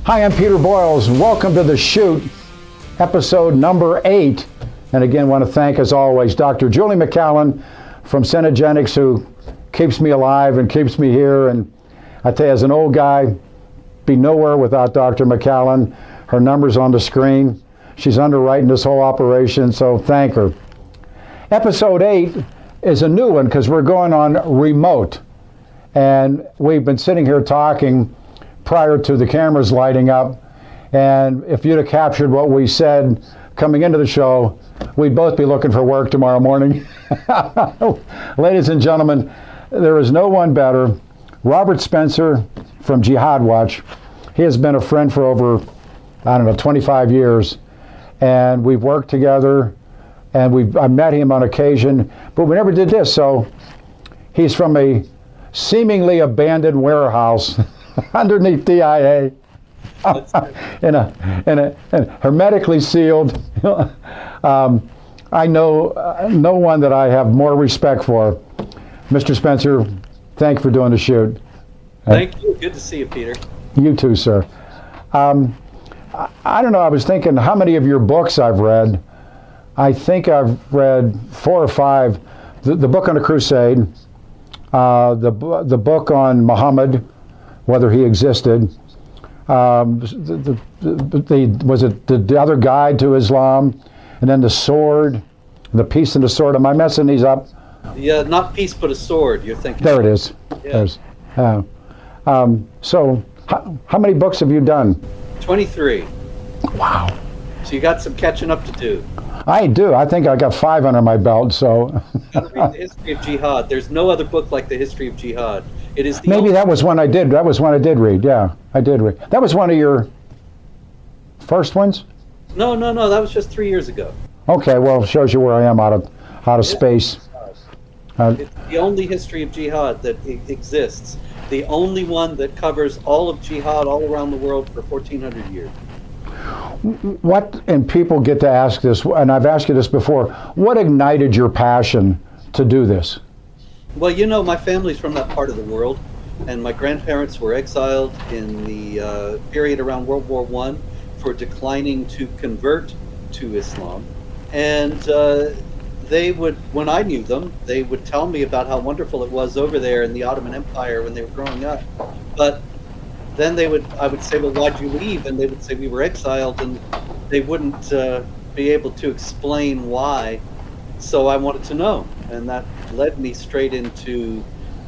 Hi, I'm Peter Boyles. Welcome to The Shoot, episode number 8. And again, want to thank, as always, Dr. Julie McCallan from Cenogenics, who keeps me alive and keeps me here. And I tell you, as an old guy, be nowhere without Dr. McCallan. Her number's on the screen. She's underwriting this whole operation, so thank her. Episode 8 is a new one because we're going on remote. And we've been sitting here talking prior to the cameras lighting up. And if you'd have captured what we said coming into the show, we'd both be looking for work tomorrow morning. Ladies and gentlemen, there is no one better. Robert Spencer from Jihad Watch. He has been a friend for over, 25 years. And we've worked together, and I met him on occasion, but we never did this. So he's from a seemingly abandoned warehouse underneath DIA, and hermetically sealed. I know no one that I have more respect for. Mr. Spencer, thank you for doing the shoot. Thank you. Good to see you, Peter. You too, sir. I don't know, I was thinking how many of your books I've read. I think I've read 4 or 5. The book on the Crusade, the book on Muhammad, whether he existed, was it the other guide to Islam, and then the sword, the Peace and the Sword. Am I messing these up? Yeah, not Peace but a Sword, you're thinking. There it is. Yeah. So how many books have you done? 23. Wow. So you got some catching up to do. I do. I think I got 5 under my belt, so. Gotta read the history of Jihad. There's no other book like the history of Jihad. It is the Maybe that was one I did. That was one I did read. Yeah, I did read. That was one of your first ones? No. That was just 3 years ago. Okay, well, it shows you where I am out of space. It's the only history of Jihad that exists. The only one that covers all of Jihad all around the world for 1,400 years. What, and people get to ask this, and I've asked you this before, what ignited your passion to do this? Well, my family's from that part of the world, and my grandparents were exiled in the period around World War I for declining to convert to Islam. And they would, when I knew them, they would tell me about how wonderful it was over there in the Ottoman Empire when they were growing up. But then I would say, well, why'd you leave? And they would say, we were exiled, and they wouldn't be able to explain why. So I wanted to know, and that led me straight into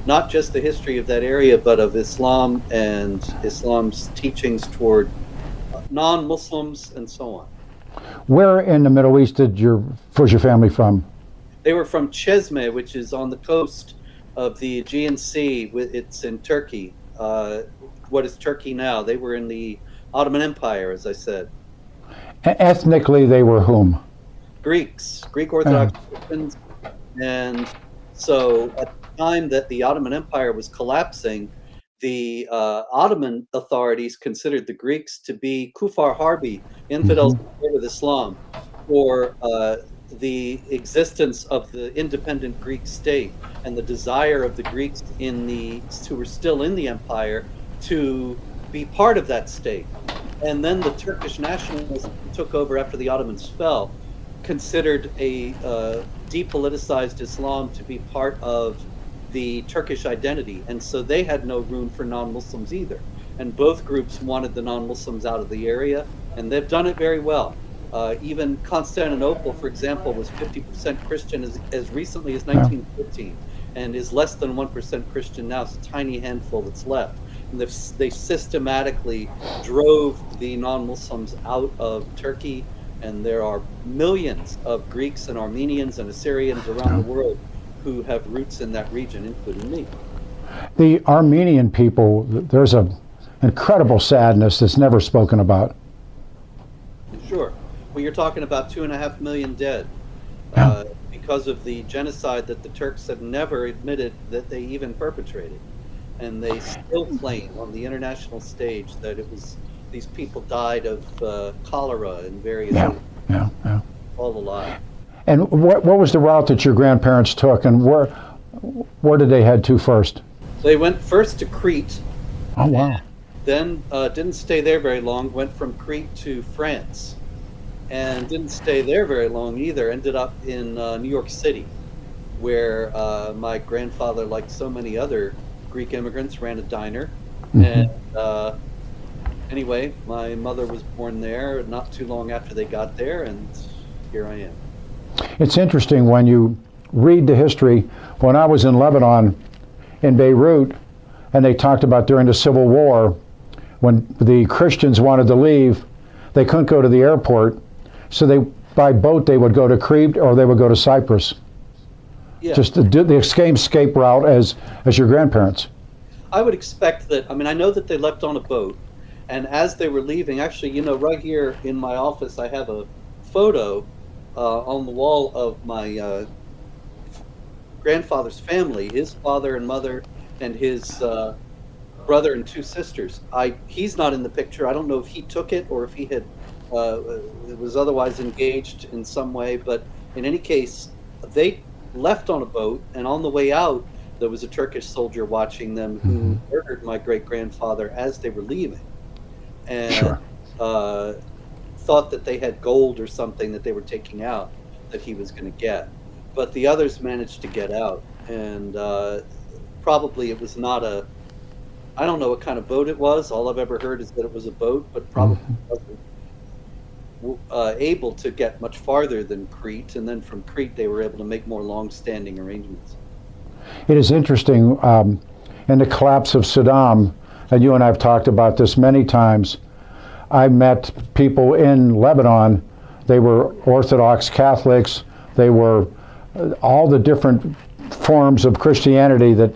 not just the history of that area, but of Islam and Islam's teachings toward non-Muslims and so on. Where in the Middle East was your family from? They were from Çeşme, which is on the coast of the Aegean Sea. It's in Turkey. What is Turkey now? They were in the Ottoman Empire, as I said. Ethnically, they were whom? Greeks, Greek Orthodox Christians. And so at the time that the Ottoman Empire was collapsing, the Ottoman authorities considered the Greeks to be Kufar Harbi, infidels with Islam, for the existence of the independent Greek state and the desire of the Greeks who were still in the empire to be part of that state. And then the Turkish nationalists who took over after the Ottomans fell considered a depoliticized Islam to be part of the Turkish identity, and so they had no room for non-Muslims either. And both groups wanted the non-Muslims out of the area, and they've done it very well. Even Constantinople, for example, was 50% Christian as recently as 1915, and is less than 1% Christian now. It's a tiny handful that's left. And they systematically drove the non-Muslims out of Turkey, and there are millions of Greeks and Armenians and Assyrians around the world who have roots in that region, including me. The Armenian people, there's an incredible sadness that's never spoken about. Sure. Well, you're talking about 2.5 million dead because of the genocide that the Turks had never admitted that they even perpetrated. And they still claim on the international stage that these people died of cholera and various all alive. And what was the route that your grandparents took, and where did they head to first? They went first to Crete. Oh, wow. then didn't stay there very long, went from Crete to France, and didn't stay there very long either, ended up in New York City, where my grandfather, like so many other Greek immigrants, ran a diner. And anyway, my mother was born there not too long after they got there, and here I am. It's interesting when you read the history. When I was in Lebanon, in Beirut, and they talked about during the Civil War, when the Christians wanted to leave, they couldn't go to the airport, so they, by boat, they would go to Crete or they would go to Cyprus. Yeah. Just to do the escape route as your grandparents. I would expect that. I mean, I know that they left on a boat, and as they were leaving, actually, right here in my office, I have a photo on the wall of my grandfather's family, his father and mother, and his brother and two sisters. He's not in the picture. I don't know if he took it or if he had was otherwise engaged in some way. But in any case, they left on a boat, and on the way out, there was a Turkish soldier watching them who murdered my great-grandfather as they were leaving, and thought that they had gold or something that they were taking out that he was going to get. But the others managed to get out, and probably it was not I don't know what kind of boat it was. All I've ever heard is that it was a boat, but probably wasn't able to get much farther than Crete, and then from Crete they were able to make more long-standing arrangements. It is interesting, in the collapse of Saddam, and you and I have talked about this many times, I met people in Lebanon. They were Orthodox Catholics. They were all the different forms of Christianity that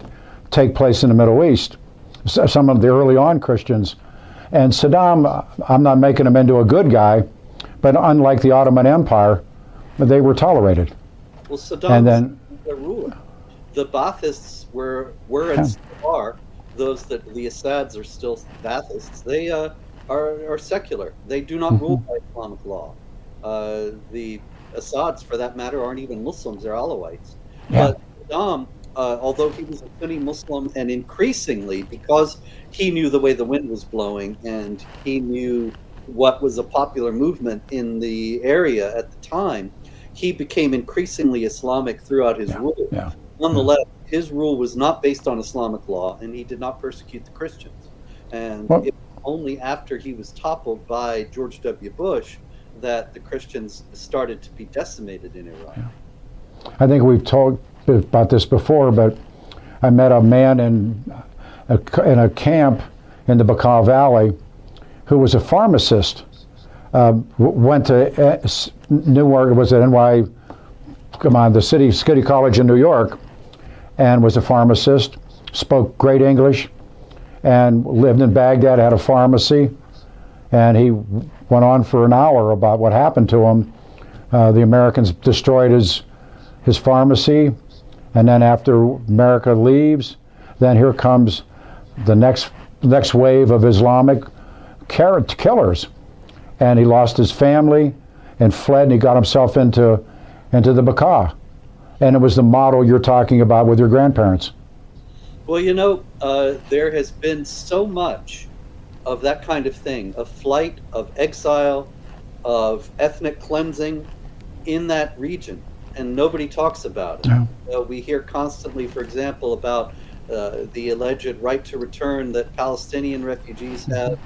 take place in the Middle East. Some of the early on Christians. And Saddam, I'm not making him into a good guy, but unlike the Ottoman Empire, they were tolerated. Well, Saddam was the ruler. The Baathists were and still are, those that the Assads are still Baathists. They are secular. They do not rule by Islamic law. The Assads, for that matter, aren't even Muslims. They're Alawites. But Saddam, although he was a Sunni Muslim, and increasingly, because he knew the way the wind was blowing and he knew what was a popular movement in the area at the time, he became increasingly Islamic throughout his rule. Nonetheless, his rule was not based on Islamic law, and he did not persecute the Christians. And it was only after he was toppled by George W. Bush that the Christians started to be decimated in Iraq. I think we've talked about this before, but I met a man in a camp in the Bekaa Valley who was a pharmacist. Went to Newark, was at the City College in New York, and was a pharmacist, spoke great English, and lived in Baghdad, had a pharmacy, and he went on for an hour about what happened to him. The Americans destroyed his pharmacy, and then after America leaves, then here comes the next wave of Islamic killers, and he lost his family and fled, and he got himself into the Bekaa. And it was the model you're talking about with your grandparents. Well, there has been so much of that kind of thing, of flight, of exile, of ethnic cleansing in that region, and nobody talks about it. We hear constantly, for example, about the alleged right to return that Palestinian refugees have,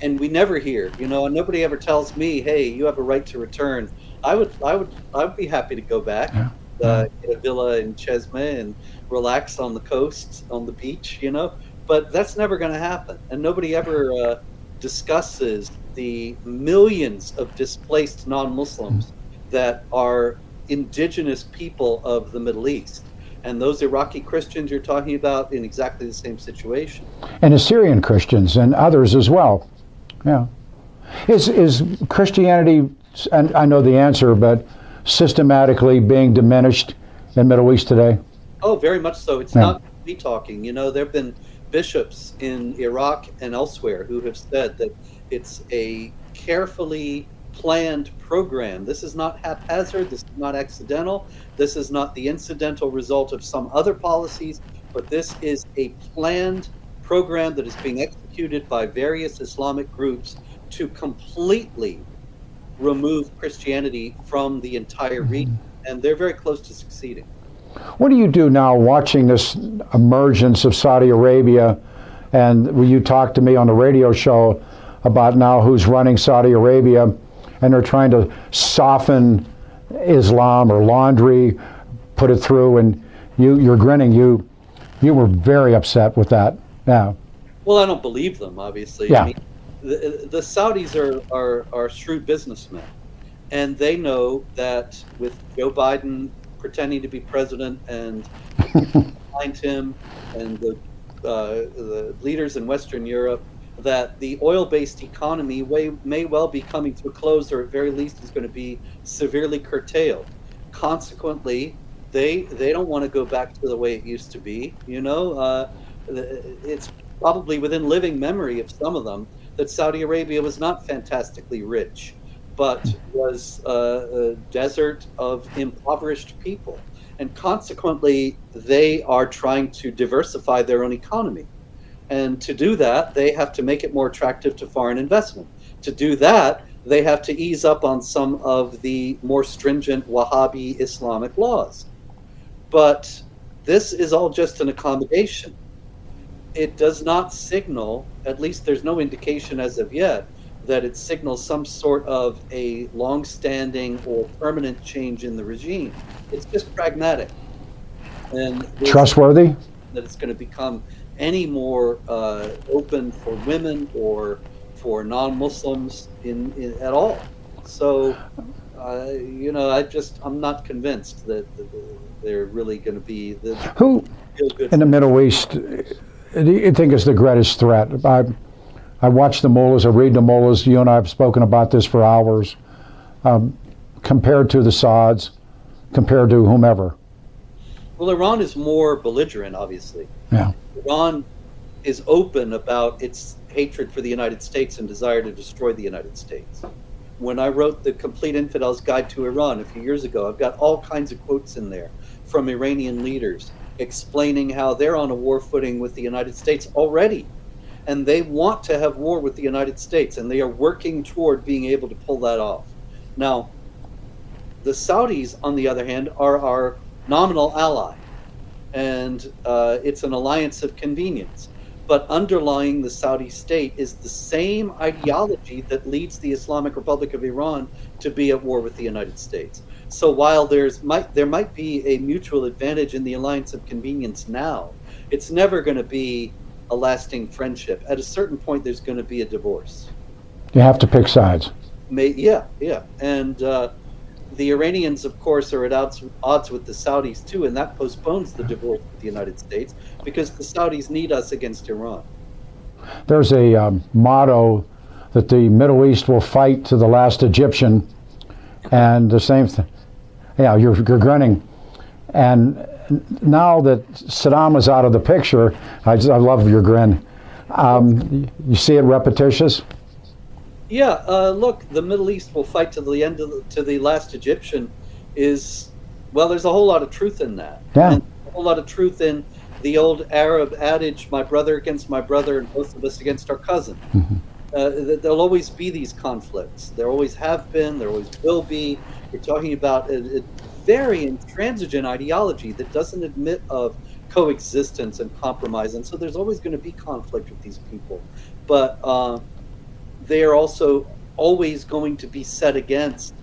and we never hear, and nobody ever tells me, hey, you have a right to return. I would be happy to go back, get a villa in Chesme and relax on the coast, on the beach, but that's never going to happen. And nobody ever discusses the millions of displaced non-Muslims that are indigenous people of the Middle East. And those Iraqi Christians you're talking about in exactly the same situation. And Assyrian Christians and others as well. Yeah. Is Christianity, and I know the answer, but systematically being diminished in Middle East today? Oh, very much so. It's not me talking. There have been bishops in Iraq and elsewhere who have said that it's a carefully planned program. This is not haphazard. This is not accidental. This is not the incidental result of some other policies, but this is a planned program that is being executed by various Islamic groups to completely remove Christianity from the entire region, and they're very close to succeeding. What do you do now watching this emergence of Saudi Arabia? And you talked to me on the radio show about now who's running Saudi Arabia, and they're trying to soften Islam or laundry, put it through, and you're grinning. You were very upset with that. Yeah. Well, I don't believe them, obviously. Yeah. I mean, the Saudis are shrewd businessmen, and they know that with Joe Biden pretending to be president and behind him, and the leaders in Western Europe, that the oil-based economy may well be coming to a close, or at very least is going to be severely curtailed. Consequently, they don't want to go back to the way it used to be. It's probably within living memory of some of them that Saudi Arabia was not fantastically rich, but was a desert of impoverished people. And consequently, they are trying to diversify their own economy. And to do that, they have to make it more attractive to foreign investment. To do that, they have to ease up on some of the more stringent Wahhabi Islamic laws. But this is all just an accommodation. It does not signal, at least there's no indication as of yet, that it signals some sort of a long-standing or permanent change in the regime. It's just pragmatic. And trustworthy? That it's going to become any more open for women or for non-Muslims at all. So, I'm not convinced that they're really going to be who in the Middle East do you think is the greatest threat? I watch the mullahs, I read the mullahs. You and I have spoken about this for hours. Compared to the Sauds, compared to whomever. Well, Iran is more belligerent, obviously. Yeah. Iran is open about its hatred for the United States and desire to destroy the United States. When I wrote the Complete Infidel's Guide to Iran a few years ago, I've got all kinds of quotes in there from Iranian leaders explaining how they're on a war footing with the United States already. And they want to have war with the United States, and they are working toward being able to pull that off. Now, the Saudis, on the other hand, are our nominal ally, and it's an alliance of convenience. But underlying the Saudi state is the same ideology that leads the Islamic Republic of Iran to be at war with the United States. So while there might be a mutual advantage in the alliance of convenience now, it's never going to be a lasting friendship. At a certain point, there's going to be a divorce. You have to pick sides. Yeah. And the Iranians, of course, are at odds with the Saudis too, and that postpones the divorce with the United States because the Saudis need us against Iran. There's a motto that the Middle East will fight to the last Egyptian, and the same thing. Yeah, you're grinning. And now that Saddam is out of the picture, I love your grin. You see it repetitious? Yeah, look, the Middle East will fight to the last Egyptian there's a whole lot of truth in that. Yeah. And a whole lot of truth in the old Arab adage, my brother against my brother and both of us against our cousin. Mm-hmm. There'll always be these conflicts. There always have been, there always will be. We're talking about a very intransigent ideology that doesn't admit of coexistence and compromise. And so there's always going to be conflict with these people. But they are also always going to be set against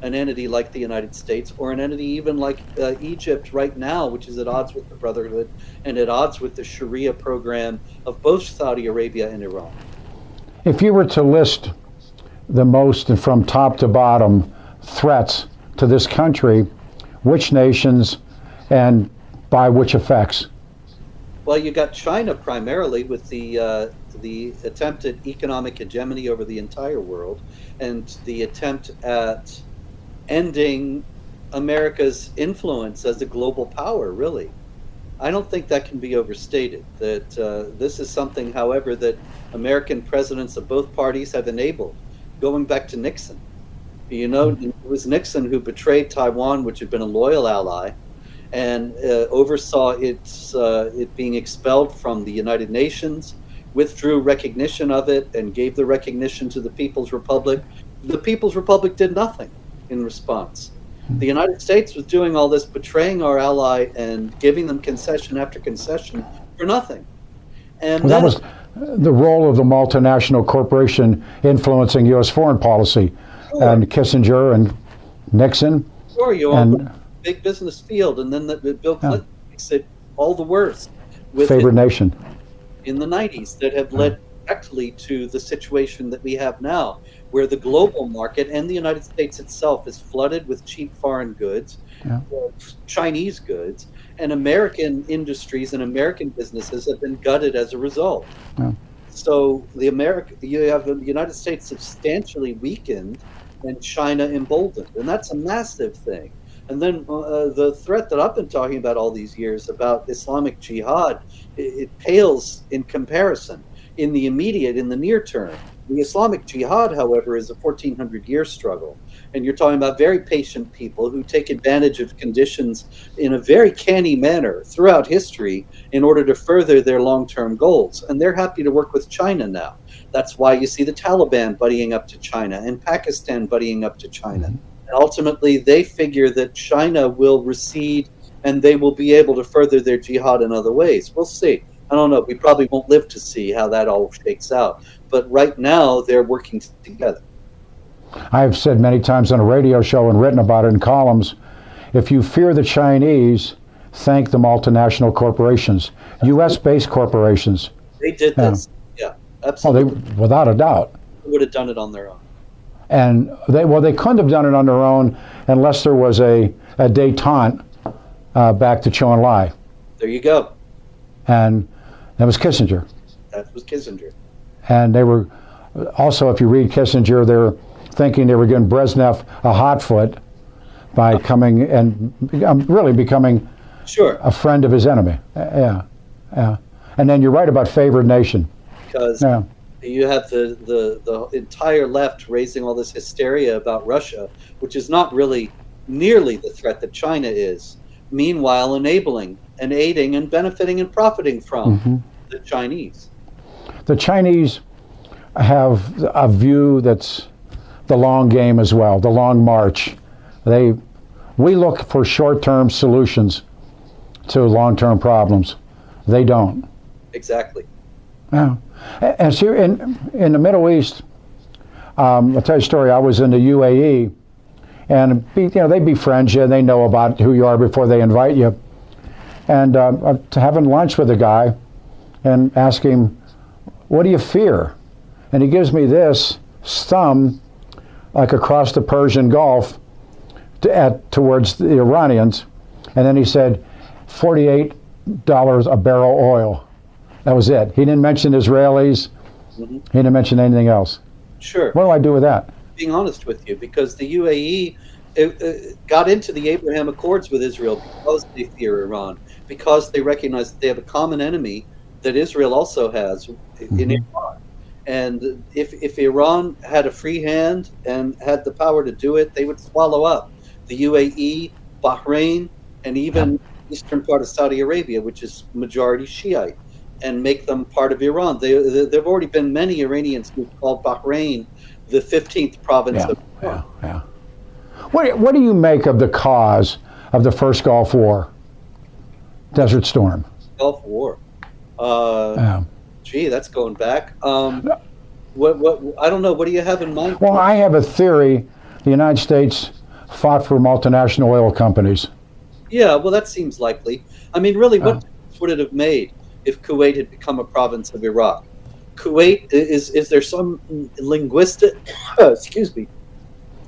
an entity like the United States, or an entity even like Egypt right now, which is at odds with the Brotherhood and at odds with the Sharia program of both Saudi Arabia and Iran. If you were to list the most, and from top to bottom, threats to this country, which nations and by which effects? Well, you got China primarily with the attempt at economic hegemony over the entire world, and the attempt at ending America's influence as a global power, really. I don't think that can be overstated, that this is something, however, that American presidents of both parties have enabled, going back to Nixon. You know, it was Nixon who betrayed Taiwan, which had been a loyal ally, and oversaw it being expelled from the United Nations, withdrew recognition of it, and gave the recognition to the People's Republic. The People's Republic did nothing in response. The United States was doing all this, betraying our ally and giving them concession after concession for nothing. And that was the role of the multinational corporation influencing U.S. foreign policy, and Kissinger and Nixon. Sure, you own the big business field, and then Bill Clinton makes it all the worse. With favored nation. In the 90s that have led directly to the situation that we have now, where the global market and the United States itself is flooded with cheap foreign goods, Chinese goods, and American industries and American businesses have been gutted as a result. So you have the United States substantially weakened and China emboldened, and that's a massive thing. And then the threat that I've been talking about all these years about Islamic Jihad, it pales in comparison in the immediate, in the near term. The Islamic Jihad, however, is a 1400-year struggle. And you're talking about very patient people who take advantage of conditions in a very canny manner throughout history in order to further their long-term goals. And they're happy to work with China now. That's why you see the Taliban buddying up to China and Pakistan buddying up to China. And ultimately, they figure that China will recede and they will be able to further their jihad in other ways. We'll see. I don't know. We probably won't live to see how that all shakes out. But right now, they're working together. I've said many times on a radio show and written about it in columns, if you fear the Chinese, thank the multinational corporations, U.S.-based corporations. They did this. Yeah, absolutely. Without a doubt. They would have done it on their own. And they couldn't have done it on their own unless there was a détente back to Chou Enlai. There you go. And that was Kissinger. That was Kissinger. And they were also, if you read Kissinger, they're thinking they were giving Brezhnev a hot foot by coming and really becoming a friend of his enemy. And then you're right about favored nation. Because you have the entire left raising all this hysteria about Russia, which is not really nearly the threat that China is. Meanwhile, enabling and aiding and benefiting and profiting from the Chinese. The Chinese have a view that's the long game as well, the long march. We look for short-term solutions to long-term problems. They don't. Exactly. Yeah. And so in the Middle East, I'll tell you a story. I was in the UAE, and they befriend you. They know about who you are before they invite you. And having lunch with a guy and ask him, what do you fear? And he gives me this thumb, like across the Persian Gulf towards the Iranians. And then he said, $48 a barrel oil. That was it. He didn't mention Israelis. He didn't mention anything else. Sure. What do I do with that? Being honest with you, because the UAE got into the Abraham Accords with Israel because they fear Iran, because they recognize that they have a common enemy that Israel also has in Iran. And if Iran had a free hand and had the power to do it, they would swallow up the UAE, Bahrain, and even the eastern part of Saudi Arabia, which is majority Shiite, and make them part of Iran. There have already been many Iranians who've called Bahrain the 15th province of Iran. What do you make of the cause of the first Gulf War? Desert Storm. Gulf War. Gee, that's going back. What I don't know. What do you have in mind? Well, I have a theory. The United States fought for multinational oil companies. Yeah, well, that seems likely. I mean, really, what difference would it have made if Kuwait had become a province of Iraq? Kuwait, is there some linguistic, excuse me,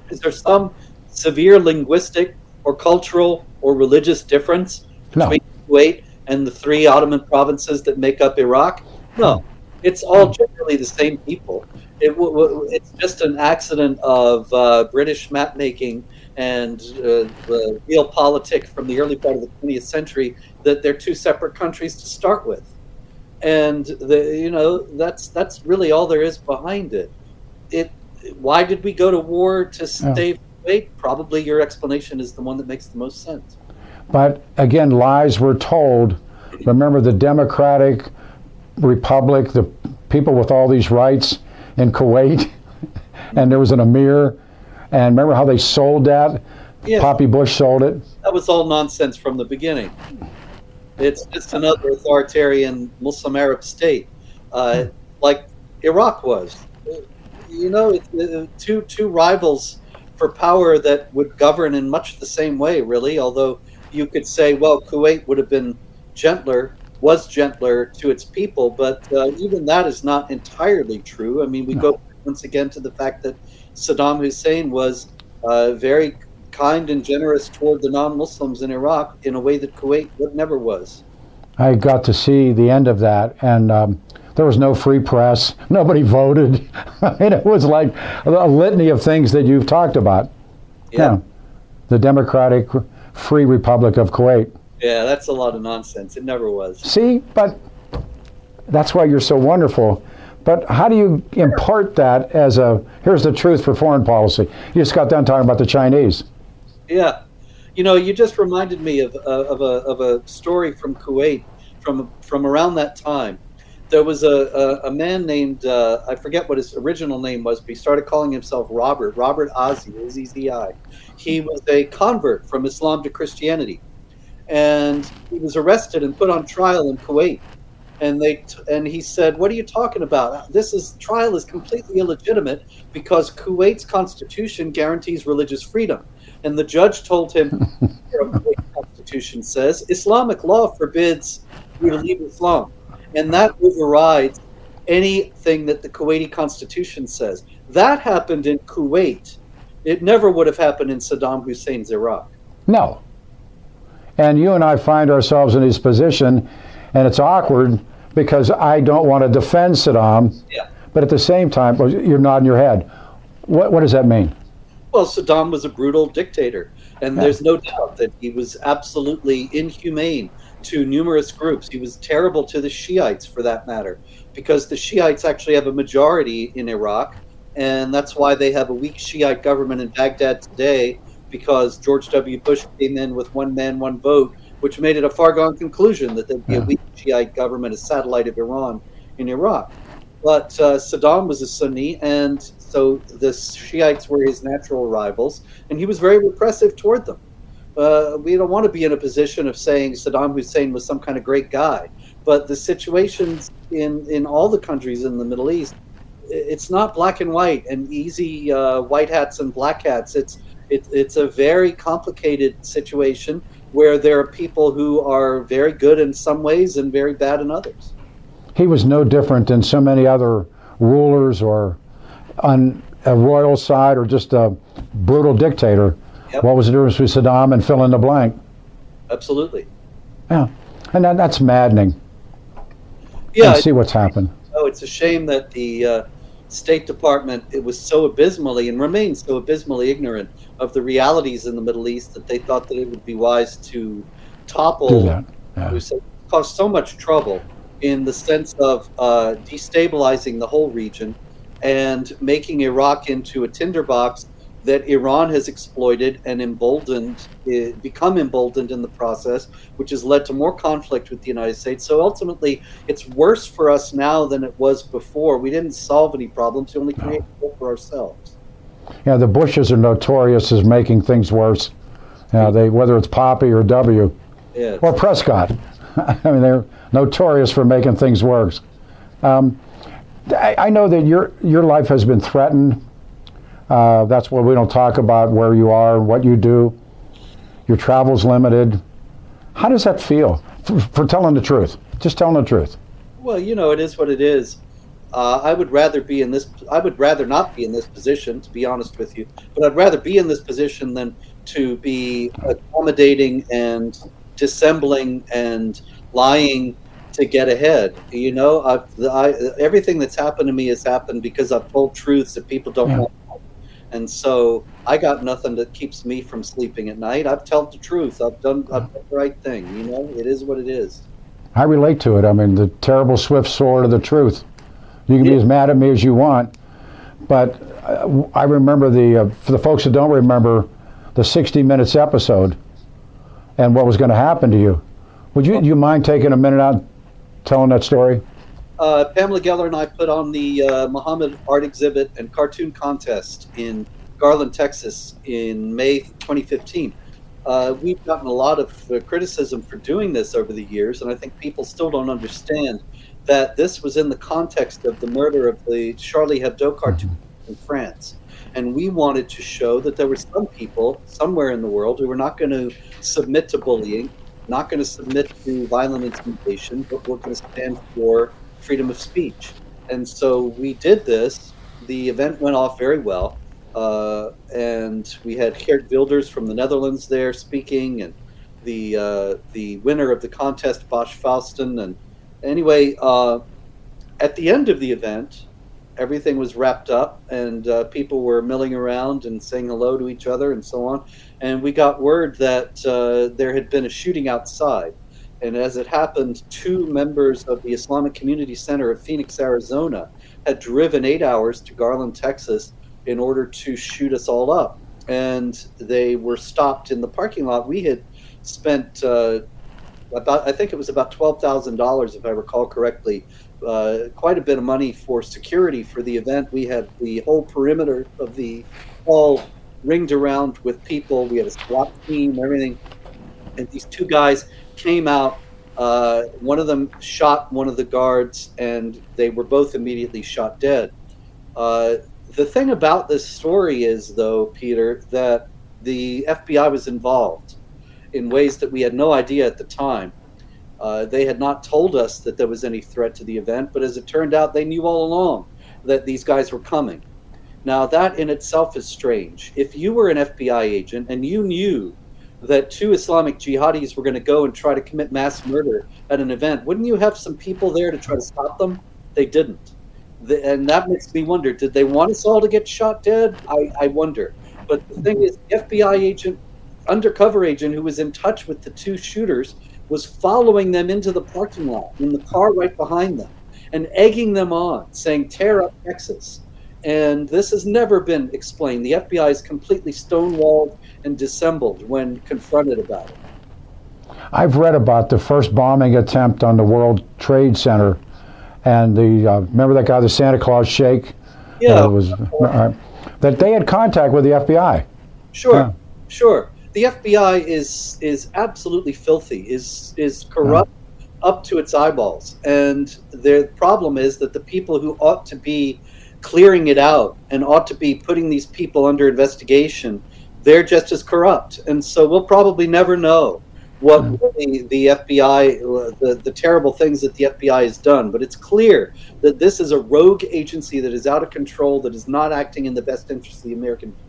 is there some severe linguistic or cultural or religious difference between Kuwait and the three Ottoman provinces that make up Iraq? No, it's all generally the same people. It's just an accident of British map making and the realpolitik from the early part of the 20th century that they're two separate countries to start with. And that's really all there is behind it. Why did we go to war to save Kuwait? Probably your explanation is the one that makes the most sense. But again, lies were told. Remember the Democratic Republic, the people with all these rights in Kuwait, and there was an emir, and remember how they sold that? Yes. Poppy Bush sold it. That was all nonsense from the beginning. It's just another authoritarian Muslim Arab state, like Iraq was. You know, two rivals for power that would govern in much the same way, really, although you could say, well, Kuwait would have been was gentler to its people, but even that is not entirely true. I mean, we go once again to the fact that Saddam Hussein was very kind and generous toward the non-Muslims in Iraq in a way that Kuwait never was. I got to see the end of that, and there was no free press. Nobody voted. I mean, it was like a litany of things that you've talked about. Yeah. The Democratic Free Republic of Kuwait. Yeah, that's a lot of nonsense. It never was. See, but that's why you're so wonderful. But how do you impart that as here's the truth for foreign policy? You just got done talking about the Chinese. Yeah. You know, you just reminded me of a story from Kuwait from around that time. There was a man named, I forget what his original name was, but he started calling himself Robert Ozzy, A-Z-Z-I. He was a convert from Islam to Christianity. And he was arrested and put on trial in Kuwait. And he said, "What are you talking about? Trial is completely illegitimate because Kuwait's constitution guarantees religious freedom." And the judge told him, "The Kuwait constitution says Islamic law forbids you to leave Islam, and that overrides anything that the Kuwaiti constitution says." That happened in Kuwait. It never would have happened in Saddam Hussein's Iraq. No. And you and I find ourselves in this position, and it's awkward because I don't want to defend Saddam, but at the same time, you're nodding your head. What does that mean? Well, Saddam was a brutal dictator, and there's no doubt that he was absolutely inhumane to numerous groups. He was terrible to the Shiites, for that matter, because the Shiites actually have a majority in Iraq, and that's why they have a weak Shiite government in Baghdad today, because George W. Bush came in with one man, one vote, which made it a foregone conclusion that there'd be a weak Shiite government, a satellite of Iran in Iraq. But Saddam was a Sunni, and so the Shiites were his natural rivals, and he was very repressive toward them. We don't want to be in a position of saying Saddam Hussein was some kind of great guy, but the situations in all the countries in the Middle East, it's not black and white and easy white hats and black hats. It's a very complicated situation where there are people who are very good in some ways and very bad in others. He was no different than so many other rulers or on a royal side or just a brutal dictator. Yep. What was the difference between Saddam and fill in the blank? Absolutely. Yeah, and that's maddening. Yeah, I see what's happened. Oh, it's a shame that the State Department, it was so abysmally and remains so abysmally ignorant of the realities in the Middle East that they thought that it would be wise to topple, who caused so much trouble in the sense of destabilizing the whole region and making Iraq into a tinderbox that Iran has exploited and become emboldened in the process, which has led to more conflict with the United States. So ultimately, it's worse for us now than it was before. We didn't solve any problems, we only created hope for ourselves. Yeah, the Bushes are notorious as making things worse. Whether it's Poppy or W, or Prescott. I mean, they're notorious for making things worse. I know that your life has been threatened. That's why we don't talk about where you are and what you do. Your travel's limited. How does that feel for telling the truth? Just telling the truth. Well, it is what it is. I would rather not be in this position, to be honest with you. But I'd rather be in this position than to be accommodating and dissembling and lying to get ahead. Everything that's happened to me has happened because I've told truths that people don't want. And so I got nothing that keeps me from sleeping at night. I've told the truth. I've done the right thing. It is what it is. I relate to it. I mean, the terrible swift sword of the truth. You can be as mad at me as you want, but I remember for the folks that don't remember, the 60 Minutes episode and what was going to happen to you. Would you mind taking a minute out telling that story? Pamela Geller and I put on the Muhammad art exhibit and cartoon contest in Garland, Texas in May 2015. We've gotten a lot of criticism for doing this over the years, and I think people still don't understand that this was in the context of the murder of the Charlie Hebdo cartoon in France. And we wanted to show that there were some people somewhere in the world who were not going to submit to bullying, not going to submit to violent intimidation, but were going to stand for freedom of speech. And so we did this. The event went off very well. And we had Geert Wilders from the Netherlands there speaking, and the winner of the contest, Bosch Fausten. And anyway, at the end of the event, everything was wrapped up, and people were milling around and saying hello to each other and so on. And we got word that there had been a shooting outside. And as it happened, 2 members of the Islamic Community Center of Phoenix, Arizona, had driven 8 hours to Garland, Texas, in order to shoot us all up. And they were stopped in the parking lot. We had spent I think it was about $12,000, if I recall correctly, quite a bit of money for security for the event. We had the whole perimeter of the hall ringed around with people. We had a SWAT team, everything. And these 2 guys came out. One of them shot one of the guards, and they were both immediately shot dead. The thing about this story is, though, Peter, that the FBI was involved in ways that we had no idea at the time. They had not told us that there was any threat to the event, but as it turned out, they knew all along that these guys were coming. Now, that in itself is strange. If you were an FBI agent and you knew that 2 Islamic jihadis were going to go and try to commit mass murder at an event, wouldn't you have some people there to try to stop them? They didn't. And that makes me wonder, did they want us all to get shot dead? I wonder. But the thing is, the FBI agent, undercover agent who was in touch with the 2 shooters, was following them into the parking lot in the car right behind them and egging them on, saying, tear up Texas. And this has never been explained. The FBI is completely stonewalled and dissembled when confronted about it. I've read about the first bombing attempt on the World Trade Center, and remember that guy, the Santa Claus Sheikh? Yeah. That they had contact with the FBI. Sure, yeah. Sure. The FBI is absolutely filthy, is corrupt up to its eyeballs. And the problem is that the people who ought to be clearing it out and ought to be putting these people under investigation, they're just as corrupt. And so we'll probably never know what really the FBI, the terrible things that the FBI has done. But it's clear that this is a rogue agency that is out of control, that is not acting in the best interest of the American people.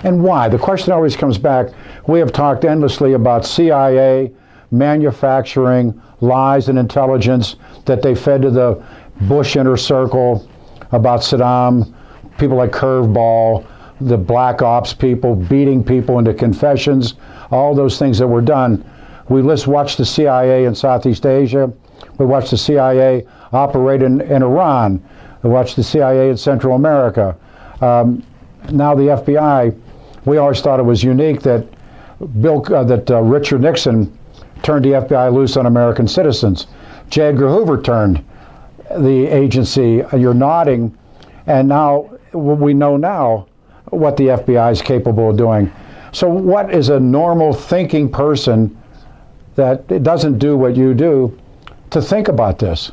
And why? The question always comes back. We have talked endlessly about CIA manufacturing lies and intelligence that they fed to the Bush inner circle about Saddam, people like Curveball, the black ops people beating people into confessions, all those things that were done. We watched the CIA in Southeast Asia. We watched the CIA operate in Iran. We watched the CIA in Central America. Now the FBI, we always thought it was unique that Richard Nixon turned the FBI loose on American citizens. J. Edgar Hoover turned the agency. You're nodding, and now we know now what the FBI is capable of doing. So what is a normal thinking person that doesn't do what you do to think about this?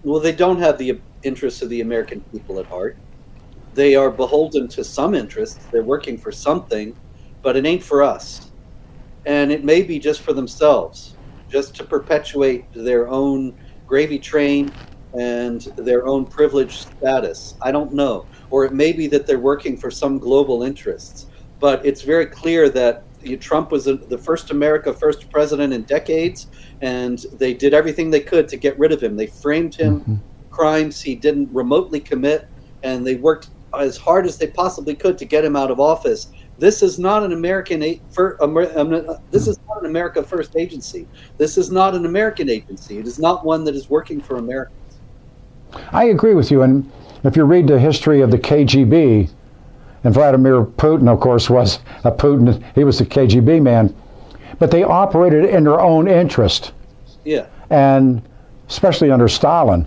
Well, they don't have the interests of the American people at heart. They are beholden to some interests. They're working for something, but it ain't for us. And it may be just for themselves, just to perpetuate their own gravy train and their own privileged status. I don't know. Or it may be that they're working for some global interests. But it's very clear that Trump was the first America First president in decades, and they did everything they could to get rid of him. They framed him, crimes he didn't remotely commit, and they worked as hard as they possibly could to get him out of office. This is not an this is not an America First agency. This is not an American agency. It is not one that is working for Americans. I agree with you. And if you read the history of the KGB, and Vladimir Putin, of course, was he was the KGB man. but they operated in their own interest. Yeah. And especially under Stalin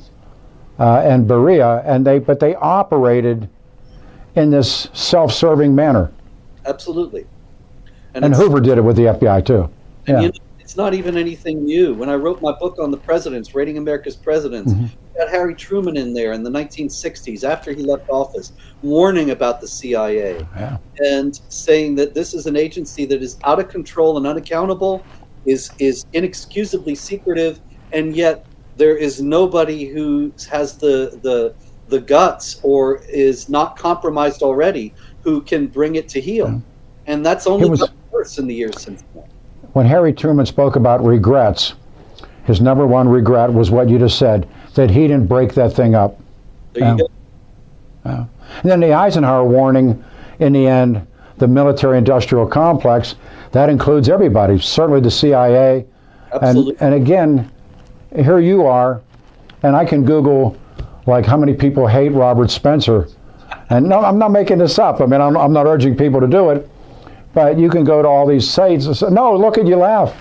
and Beria, but they operated in this self-serving manner. Absolutely. And Hoover did it with the FBI too. And you know, it's not even anything new. When I wrote my book on the presidents, rating America's presidents, I got Harry Truman in there in the 1960s after he left office, warning about the CIA and saying that this is an agency that is out of control and unaccountable, is inexcusably secretive, and yet there is nobody who has the guts or is not compromised already who can bring it to heel. And that's only gotten worse in the years since then. When Harry Truman spoke about regrets, his number one regret was what you just said, that he didn't break that thing up. There you go. And then the Eisenhower warning, in the end, the military-industrial complex, that includes everybody, certainly the CIA. Absolutely. And again, here you are, and I can Google, like, how many people hate Robert Spencer. And no, I'm not making this up. I mean, I'm not urging people to do it. But you can go to all these sites and say, no, look at you laugh.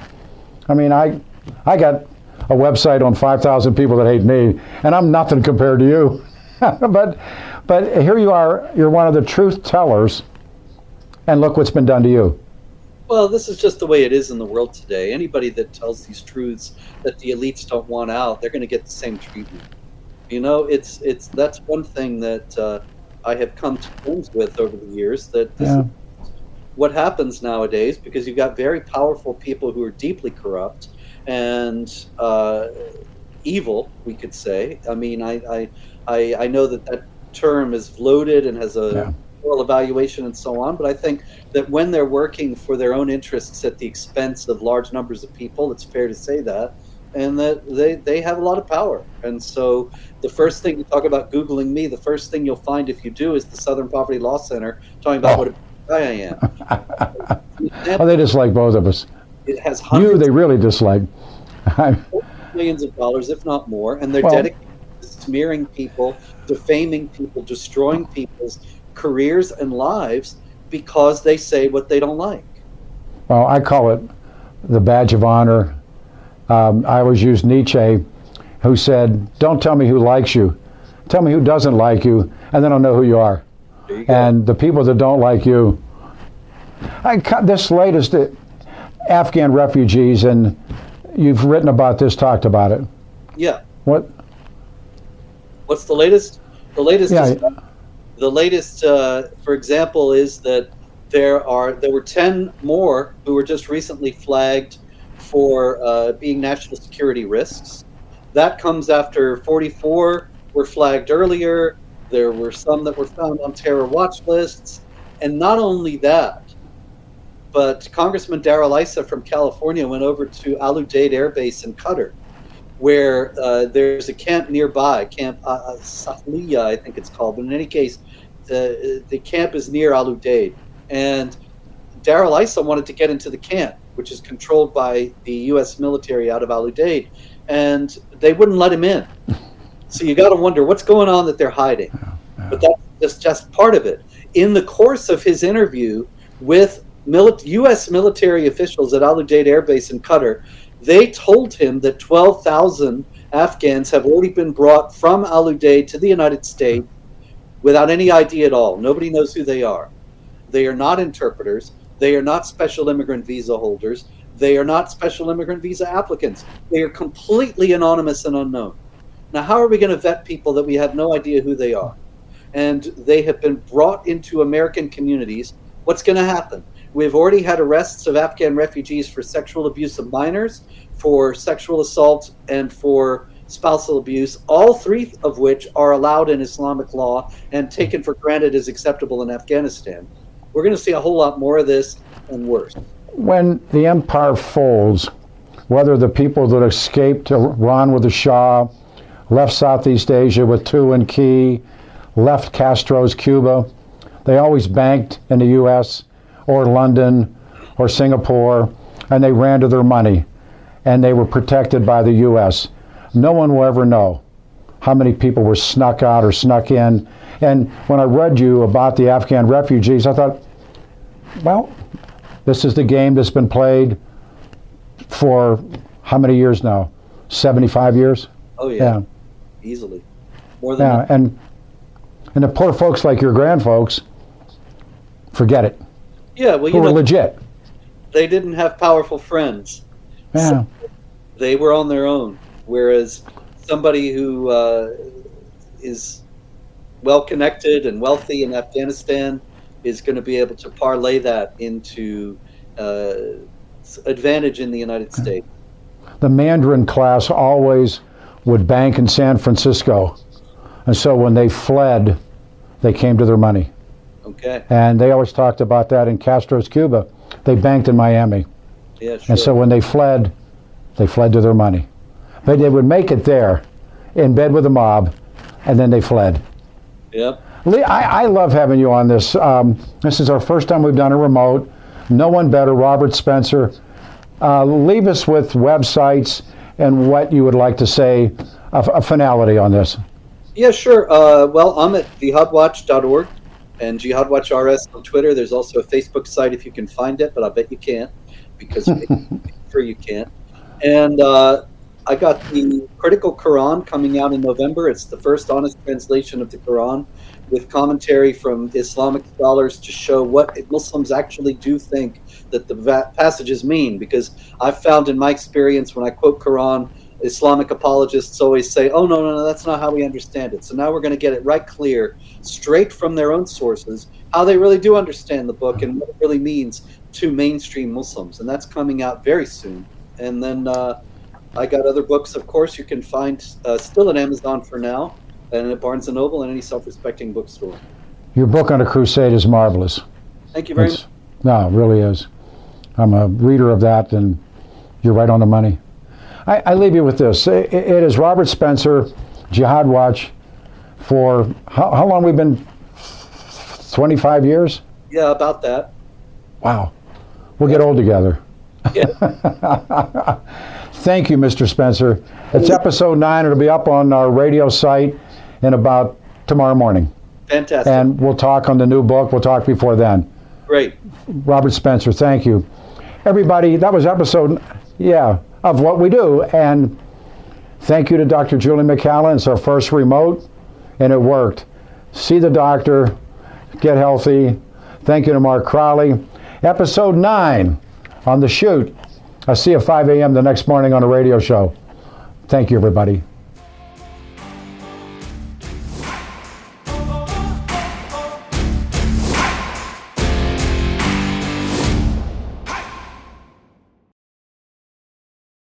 I mean, I got a website on 5,000 people that hate me, and I'm nothing compared to you. but here you are, you're one of the truth tellers, and look what's been done to you. Well, this is just the way it is in the world today. Anybody that tells these truths that the elites don't want out, they're going to get the same treatment. You know, that's one thing that I have come to terms with over the years, that this is what happens nowadays, because you've got very powerful people who are deeply corrupt and evil, we could say. I mean, I know that term is loaded and has a moral evaluation and so on, but I think that when they're working for their own interests at the expense of large numbers of people, it's fair to say that, and that they have a lot of power. And so the first thing, you talk about Googling me, the first thing you'll find if you do is the Southern Poverty Law Center talking about what a guy I am. Well, they dislike both of us. It has they really dislike. millions of dollars, if not more, and they're dedicated to smearing people, defaming people, destroying people's careers and lives because they say what they don't like. Well, I call it the badge of honor. I always use Nietzsche, who said, don't tell me who likes you, tell me who doesn't like you, and then I'll know who you are. And the people that don't like you, this latest Afghan refugees, and you've written about this, talked about it. Yeah. What's the latest? The latest, for example, is that there were 10 more who were just recently flagged for being national security risks. That comes after 44 were flagged earlier. There were some that were found on terror watch lists. And not only that, but Congressman Darrell Issa from California went over to Al Udeid Air Base in Qatar, where there's a camp nearby, Camp Sahliya, I think it's called. But in any case, the camp is near Al Udeid. And Darrell Issa wanted to get into the camp, which is controlled by the U.S. military out of Al Udeid, and they wouldn't let him in. So you got to wonder what's going on that they're hiding. But that's just part of it. In the course of his interview with U.S. military officials at Al Udeid Air Base in Qatar, they told him that 12,000 Afghans have already been brought from Al Udeid to the United States without any ID at all. Nobody knows who they are. They are not interpreters. They are not special immigrant visa holders. They are not special immigrant visa applicants. They are completely anonymous and unknown. Now, how are we going to vet people that we have no idea who they are? And they have been brought into American communities. What's going to happen? We've already had arrests of Afghan refugees for sexual abuse of minors, for sexual assault, and for spousal abuse, all three of which are allowed in Islamic law and taken for granted as acceptable in Afghanistan. We're going to see a whole lot more of this and worse. When the empire folds, whether the people that escaped Iran with the Shah, left Southeast Asia with Tu and Key, left Castro's Cuba, they always banked in the U.S. or London or Singapore, and they ran to their money, and they were protected by the U.S. No one will ever know how many people were snuck out or snuck in. And when I read you about the Afghan refugees, I thought, well, this is the game that's been played for how many years now? 75 years? Oh, yeah. Easily. More than that. And the poor folks like your grandfolks, forget it. Yeah, well, who were legit. They didn't have powerful friends. Yeah. So they were on their own. Whereas somebody who is well-connected and wealthy in Afghanistan is going to be able to parlay that into advantage in the United States. The Mandarin class always would bank in San Francisco. And so when they fled, they came to their money. Okay. And they always talked about that in Castro's Cuba. They banked in Miami. Yeah, sure. And so when they fled to their money. But they would make it there, in bed with the mob, and then they fled. Yep. Lee, I love having you on this. This is our first time we've done a remote. No one better, Robert Spencer. Leave us with websites and what you would like to say, a finality on this. Yeah, sure. Well, I'm at jihadwatch.org and jihadwatchrs on Twitter. There's also a Facebook site if you can find it, but I bet you can't because I'm sure you can't. And I got the Critical Quran coming out in November. It's the first honest translation of the Quran with commentary from Islamic scholars to show what Muslims actually do think that the passages mean. Because I've found in my experience when I quote Quran, Islamic apologists always say, oh, no, that's not how we understand it. So now we're going to get it right clear, straight from their own sources, how they really do understand the book and what it really means to mainstream Muslims. And that's coming out very soon. And then I got other books, of course, you can find still at Amazon for now, and at Barnes & Noble and any self-respecting bookstore. Your book on a crusade is marvelous. Thank you very much. No, it really is. I'm a reader of that, and you're right on the money. I leave you with this. It is Robert Spencer, Jihad Watch, for how long we've been? 25 years? Yeah, about that. Wow. We'll get old together. Yeah. Thank you, Mr. Spencer. It's episode 9. It'll be up on our radio site in about tomorrow morning. Fantastic. And we'll talk on the new book. We'll talk before then. Great. Robert Spencer, thank you. Everybody, that was episode, of what we do. And thank you to Dr. Julie McCallan. It's our first remote, and it worked. See the doctor. Get healthy. Thank you to Mark Crowley. Episode 9 on The Shoot. I'll see you at 5 a.m. the next morning on a radio show. Thank you, everybody.